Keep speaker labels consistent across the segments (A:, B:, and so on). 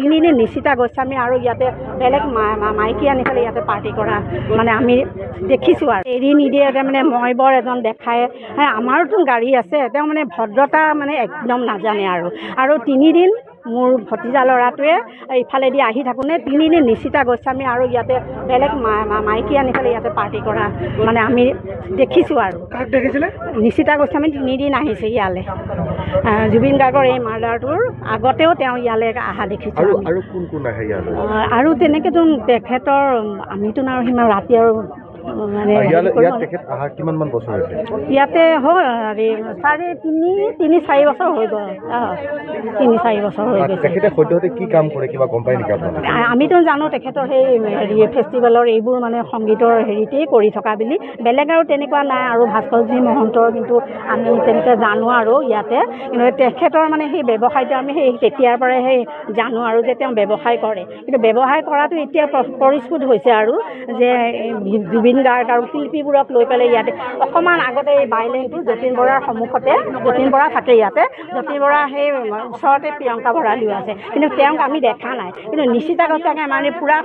A: তিনিদিন নিশিতা গোস্বামী আৰু ইয়াতে বেলেগ মাইকী আনি পেলাই ইয়াতে পাৰ্টি কৰা মানে আমি দেখিছোঁ আৰু এৰি নিদিয়ে মানে মই বৰ এজন দেখায় আমাৰোতো গাড়ী আছে তেওঁ মানে ভদ্ৰতা মানে একদম নাজানে আৰু তিনিদিন মোৰ ভতিজা ল'ৰাটোৱে ইফালেদি আহি থাকোঁতে তিনিদিন নিশিতা গোস্বামী আৰু ইয়াতে বেলেগ মাইকী আনি পেলাই ইয়াতে পাৰ্টি কৰা মানে আমি দেখিছোঁ আৰু নিশিতা গোস্বামী তিনিদিন আহিছে ইয়ালৈ জুবিন গাৰ্গৰ এই মাৰ্ডাৰটোৰ আগতেও তেওঁ ইয়ালৈ অহা দেখিছোঁ আৰু তেনেকৈতো তেখেতৰ আমিতো আৰু সিমান ৰাতি আৰু মানে ইয়াতে হ'ল চাৰে তিনি চাৰি বছৰ হৈ গ'ল 3-4 বছৰ হৈ গৈছে আমিতো জানো তেখেতৰ সেই হেৰি ফেষ্টিভেলৰ এইবোৰ মানে সংগীতৰ হেৰিতেই কৰি থকা বুলি বেলেগ আৰু তেনেকুৱা নাই আৰু ভাস্কৰজী মহন্তৰ কিন্তু আমি তেনেকৈ জানো আৰু ইয়াতে কিন্তু তেখেতৰ মানে সেই ব্যৱসায়টো আমি সেই তেতিয়াৰ পৰাই সেই জানো আৰু যে তেওঁ ব্যৱসায় কৰে কিন্তু ব্যৱসায় কৰাটো এতিয়া পৰিস্ফুট হৈছে আৰু যে জুবিন গাৰ্গ আৰু শিল্পীবোৰক লৈ পেলাই ইয়াতে অকণমান আগতে এই বাইলেনটো যতীন বৰাৰ সন্মুখতে যতীন বৰা থাকে ইয়াতে যতীন বৰা সেই ওচৰতে প্ৰিয়ংকা ভৰালীও আছে কিন্তু তেওঁক আমি দেখা নাই কিন্তু নিশিতা গোস্বামীয়ে মানে পূৰা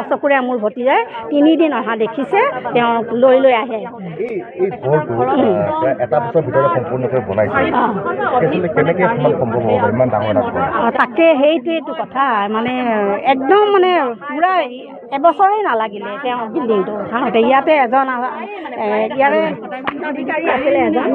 A: চকুৰে মোৰ ভতিজাই তিনিদিন অহা দেখিছে তেওঁ লৈ আহে তাকে সেইটোৱেইটো কথা মানে একদম মানে পূৰা এবছৰেই নালাগিলে তেওঁ বিল্ডিংটো খাওঁতে ইয়াতে এজন ইয়াৰে অধিকাৰী আছিলে এজন